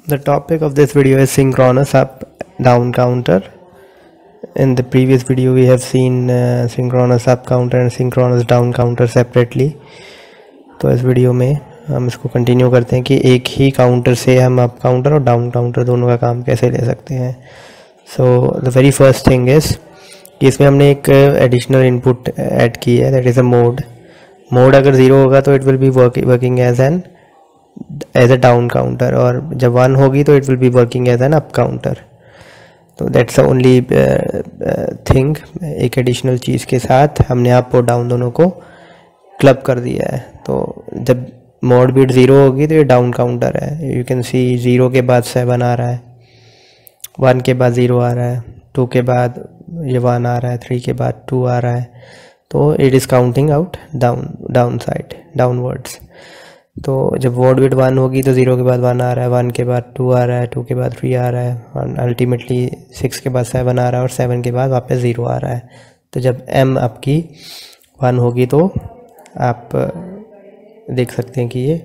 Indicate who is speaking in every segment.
Speaker 1: The topic of this video is synchronous up down counter. In the previous video we have seen synchronous up counter and synchronous down counter separately. तो इस video में हम इसको continue करते हैं कि एक ही काउंटर से हम अप काउंटर और डाउन काउंटर दोनों का काम कैसे ले सकते हैं. So the very first thing is कि इसमें हमने एक एडिशनल इनपुट ऐड की है, that is a mode. Mode अगर 0 होगा तो it will be working as a down counter, और जब 1 होगी तो it will be working as an up counter. तो दैट्स द ओनली थिंग. एक एडिशनल चीज़ के साथ हमने अप और डाउन दोनों को क्लब कर दिया है. तो जब मोड बिट 0 होगी तो ये डाउन काउंटर है. यू कैन सी 0 के बाद 7 आ रहा है, 1 के बाद 0 आ रहा है, 2 के बाद ये 1 आ रहा है, 3 के बाद 2 आ रहा है. तो it is counting out down side, downwards. तो जब मोड बिट 1 होगी तो 0 के बाद 1 आ रहा है, 1 के बाद 2 आ रहा है, 2 के बाद 3 आ रहा है, और अल्टीमेटली 6 के बाद 7 आ रहा है, और 7 के बाद वापस 0 आ रहा है. तो जब m आपकी 1 होगी तो आप देख सकते हैं कि ये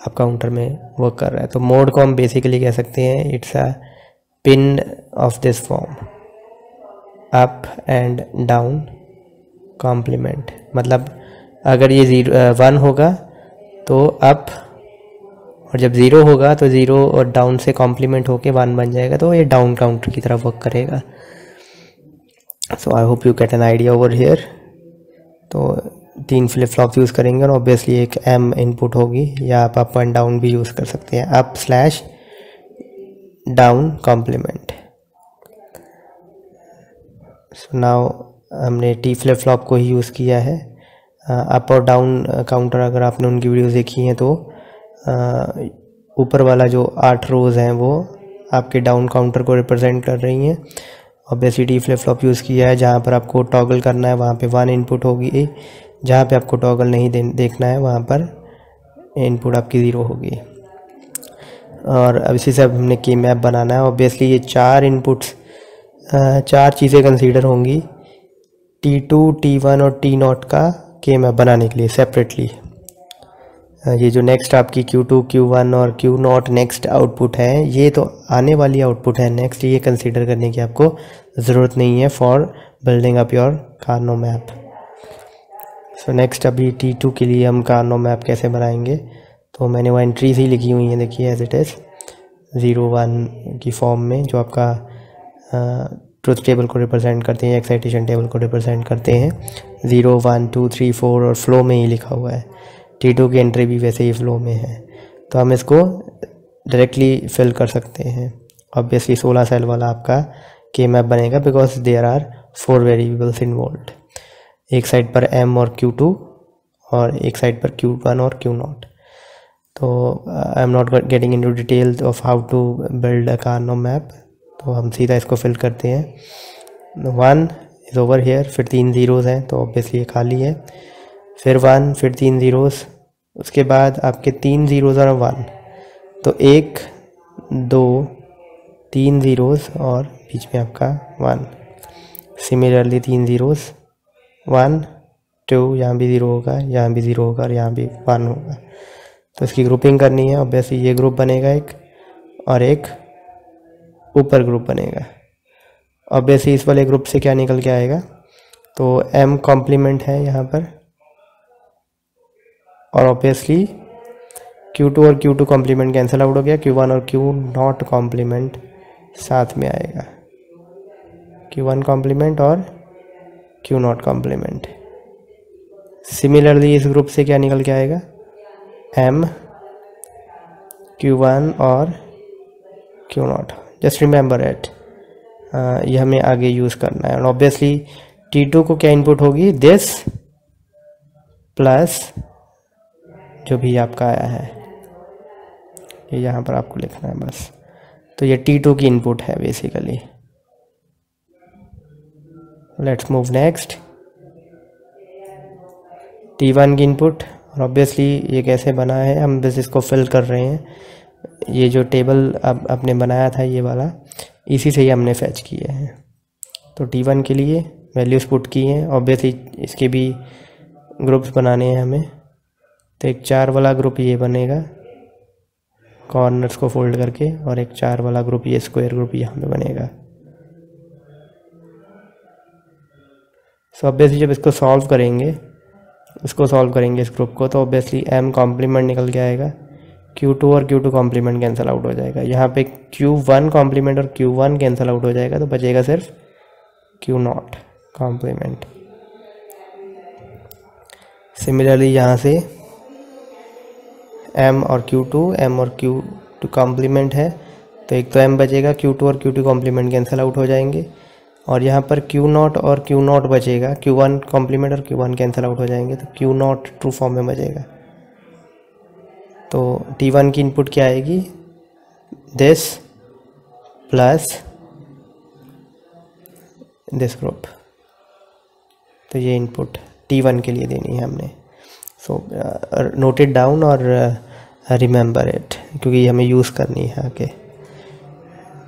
Speaker 1: आप काउंटर में वर्क कर रहा है. तो मोड को हम बेसिकली कह सकते हैं it's a pin of this form, up and down complement. मतलब अगर ये 1 होगा तो अप, और जब 0 होगा तो 0 और डाउन से कॉम्प्लीमेंट होके 1 बन जाएगा, तो ये डाउन काउंटर की तरफ वर्क करेगा. So I hope you get an idea over here. तो 3 फ्लिप फ्लॉप यूज़ करेंगे, और ऑब्वियसली एक m इनपुट होगी, या आप अप एंड डाउन भी यूज़ कर सकते हैं, up slash down complement. So now हमने t फ्लिप फ्लॉप को ही यूज़ किया है. अप और डाउन काउंटर अगर आपने उनकी वीडियोस देखी हैं तो ऊपर वाला जो 8 रोज़ हैं वो आपके डाउन काउंटर को रिप्रेजेंट कर रही हैं. Obviously T flip flop use किया है. जहाँ पर आपको टॉगल करना है वहाँ पे 1 इनपुट होगी, जहाँ पे आपको टॉगल नहीं देखना है वहाँ पर इनपुट आपकी 0 होगी. और अब इसी से अब हमने की मैप बनाना है. ऑब्वियसली ये 4 इनपुट्स, 4 चीज़ें कंसीडर होंगी T2, T1 और T0 का के मैप बनाने के लिए सेपरेटली. ये जो नेक्स्ट आपकी Q2, Q1 और Q0 नेक्स्ट आउटपुट है, ये तो आने वाली आउटपुट है नेक्स्ट. ये कंसीडर करने की आपको ज़रूरत नहीं है for building up your Karnaugh map. So next अभी T2 के लिए हम कार्नो मैप कैसे बनाएंगे. तो मैंने वो एंट्रीज ही लिखी हुई हैं, देखिए एज इट इज़ 0, 1 की फॉर्म में, जो आपका ट्रुथ टेबल को रिप्रेजेंट करते हैं, एक्साइटेशन टेबल को रिप्रेजेंट करते हैं. 0, 1, 2, 3, 4 और फ्लो में ही लिखा हुआ है. T2 की एंट्री भी वैसे ही फ्लो में है. तो हम इसको डायरेक्टली फिल कर सकते हैं. ऑब्वियसली 16 सेल वाला आपका के मैप बनेगा, because there are 4 variables involved. एक साइड पर m और Q2 और एक साइड पर Q1 और Q0. तो I am not getting into details of how to build a Karnaugh map. तो हम सीधा इसको फिल करते हैं. 1 इज़ ओवर हेयर, फिर 3 ज़ीरोज़ हैं तो ऑब्वियसली ये खाली है. फिर 1, फिर 3 ज़ीरोज़, उसके बाद आपके 3 ज़ीरोज़ और 1, तो 1, 2, 3 ज़ीरोज़ और बीच में आपका 1. सिमिलरली 3 ज़ीरोज़, 1, 2, यहाँ भी 0 होगा, यहाँ भी 0 होगा, और यहाँ भी 1 होगा. तो इसकी ग्रुपिंग करनी है. ऑब्वियसली ये ग्रुप बनेगा एक, और एक ऊपर ग्रुप बनेगा. ऑब्वियसली इस वाले ग्रुप से क्या निकल के आएगा, तो m कॉम्प्लीमेंट है यहाँ पर, और ऑब्वियसली Q2 और Q2 कॉम्प्लीमेंट कैंसिल आउट हो गया. Q1 और Q0 कॉम्प्लीमेंट साथ में आएगा, Q1 कॉम्प्लीमेंट और Q0 कॉम्प्लीमेंट. सिमिलरली इस ग्रुप से क्या निकल के आएगा, m, Q1 और Q0. जस्ट रिमेंबर इट, ये हमें आगे यूज़ करना है. और ऑब्वियसली T2 को क्या इनपुट होगी, दिस प्लस जो भी आपका आया है, ये यहाँ पर आपको लिखना है बस. तो ये T2 की इनपुट है basically. Let's move next. T1 की इनपुट, और ऑब्वियसली ये कैसे बना है, हम बस इसको फिल कर रहे हैं. ये जो टेबल अब आपने बनाया था ये वाला, इसी से ही हमने फैच किए हैं. तो T1 के लिए वैल्यूज़ पुट की हैं. ऑब्वियसली इसके भी ग्रुप्स बनाने हैं हमें. तो एक 4 वाला ग्रुप ये बनेगा, कॉर्नर्स को फोल्ड करके, और एक 4 वाला ग्रुप, ये स्क्वायर ग्रुप यहाँ पे बनेगा। सो ऑब्वियसली जब इसको सॉल्व करेंगे इस ग्रुप को, तो ऑब्वियसली m कॉम्प्लीमेंट निकल के आएगा, Q2 और Q2 कॉम्प्लीमेंट कैंसिल आउट हो जाएगा। यहाँ पे Q1 कॉम्प्लीमेंट और Q1 कैंसिल आउट हो जाएगा, तो बचेगा सिर्फ Q0 कॉम्प्लीमेंट। सिमिलरली यहाँ से m और Q2 कॉम्प्लीमेंट है, तो एक तो m बचेगा, Q2 और Q2 कॉम्प्लीमेंट कैंसिल आउट हो जाएंगे, और यहाँ पर Q0 और Q0 बचेगा, Q1 कॉम्प्लीमेंट और Q1 कैंसिल आउट हो जाएंगे, तो Q0 ट्रू फॉर्म में बचेगा। तो T1 की इनपुट क्या आएगी, दिस प्लस दिस ग्रुप। तो ये इनपुट T1 के लिए देनी है हमने। सो नोट इट डाउन और रिमेंबर इट, क्योंकि हमें यूज़ करनी है आगे।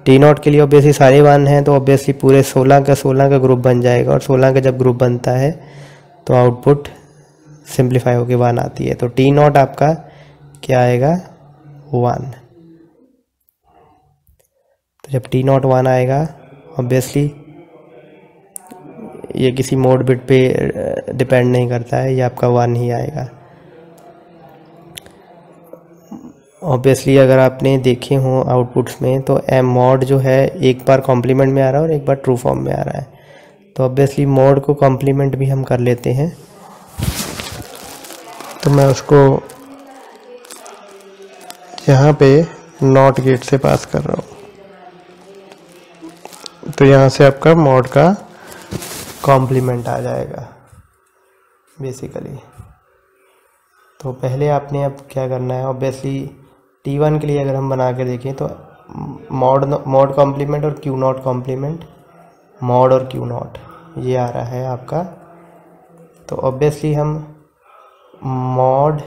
Speaker 1: T0 के लिए ऑब्वियसली सारे 1 हैं, तो ऑब्वियसली पूरे 16 का ग्रुप बन जाएगा, और 16 का जब ग्रुप बनता है तो आउटपुट सिंप्लीफाई होके 1 आती है। तो T0 आपका क्या आएगा, 1। तो जब T0 1 आएगा, ऑब्वियसली ये किसी मोड बिट पे डिपेंड नहीं करता है, ये आपका 1 ही आएगा। ऑब्वियसली अगर आपने देखे हो आउटपुट्स में, तो m मॉड जो है एक बार कॉम्प्लीमेंट में आ रहा है और एक बार ट्रू फॉर्म में आ रहा है। तो ऑब्वियसली मॉड को कॉम्प्लीमेंट भी हम कर लेते हैं। तो मैं उसको यहाँ पे नॉट गेट से पास कर रहा हूँ, तो यहाँ से आपका मॉड का कॉम्प्लीमेंट आ जाएगा बेसिकली। तो पहले आपने अब क्या करना है, ऑब्वियसली T1 के लिए अगर हम बना के देखें तो मॉड कॉम्प्लीमेंट और Q0 कॉम्प्लीमेंट, मॉड और Q0 ये आ रहा है आपका। तो ऑब्वियसली हम मॉड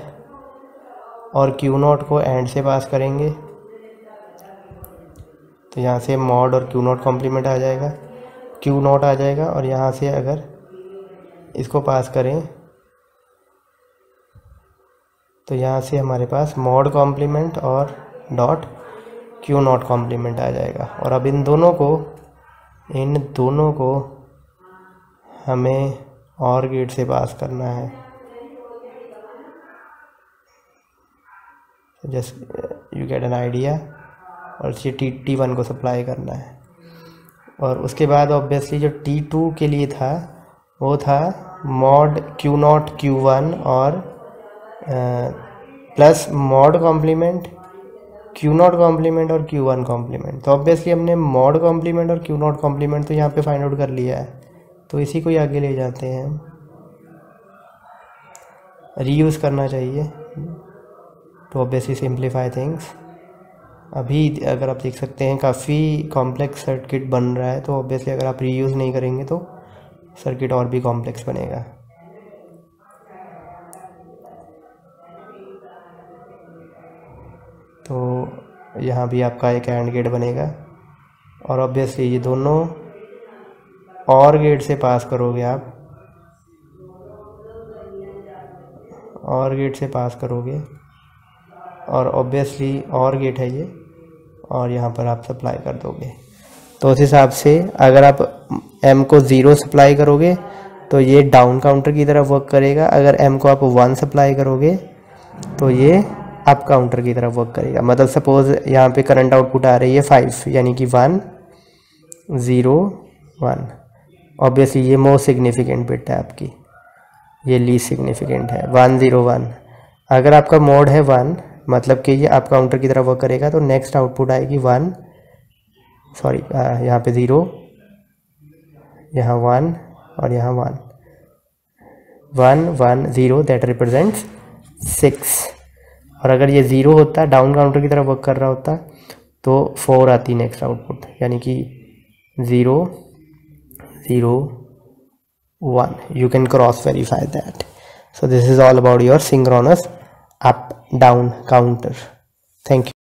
Speaker 1: और Q0 को एंड से पास करेंगे, तो यहाँ से मॉड और Q0 कॉम्प्लीमेंट आ जाएगा, Q0 आ जाएगा, और यहाँ से अगर इसको पास करें तो यहाँ से हमारे पास मॉड कॉम्प्लीमेंट और डॉट Q0 कॉम्प्लीमेंट आ जाएगा। और अब इन दोनों को हमें और गेट से पास करना है, just you get an idea. और ये T1 को सप्लाई करना है। और उसके बाद ऑब्वियसली जो T2 के लिए था वो था मॉड Q0 Q1 और plus mod complement Q0 complement और Q1 कॉम्प्लीमेंट। तो ऑब्वियसली हमने मॉड कॉम्प्लीमेंट और Q0 कॉम्प्लीमेंट तो यहाँ पे फाइंड आउट कर लिया है, तो इसी को ही आगे ले जाते हैं हम। रीयूज़ करना चाहिए तो ऑब्वियसली सिंप्लीफाई थिंग्स। अभी अगर आप देख सकते हैं काफ़ी कॉम्प्लेक्स सर्किट बन रहा है, तो ऑब्वियसली अगर आप रीयूज़ नहीं करेंगे तो सर्किट और भी कॉम्प्लेक्स बनेगा। तो यहाँ भी आपका एक एंड गेट बनेगा, और ऑब्वियसली ये दोनों और गेट से पास करोगे आप, और गेट से पास करोगे, और ऑब्वियसली और गेट है ये, और यहाँ पर आप सप्लाई कर दोगे। तो उस हिसाब से अगर आप m को 0 सप्लाई करोगे तो ये डाउन काउंटर की तरफ वर्क करेगा, अगर m को आप 1 सप्लाई करोगे तो ये अप काउंटर की तरफ वर्क करेगा। मतलब सपोज यहाँ पे करंट आउटपुट आ रही है 5, यानी कि 1 0 1। ऑब्वियसली ये मोस्ट सिग्निफिकेंट बिट है आपकी, ये लीस्ट सिग्निफिकेंट है 1 0 1। अगर आपका मोड है 1, मतलब कि ये अप काउंटर की तरफ वर्क करेगा, तो नेक्स्ट आउटपुट आएगी 1, सॉरी यहाँ पे 0, यहाँ 1 और यहाँ 1 1 1 0, दैट रिप्रेजेंट्स 6। और अगर ये 0 होता, डाउन काउंटर की तरफ वर्क कर रहा होता, तो 4 आती नेक्स्ट आउटपुट, यानी कि 0 0 1। You can cross verify that. So this is all about your synchronous up down counter. Thank you.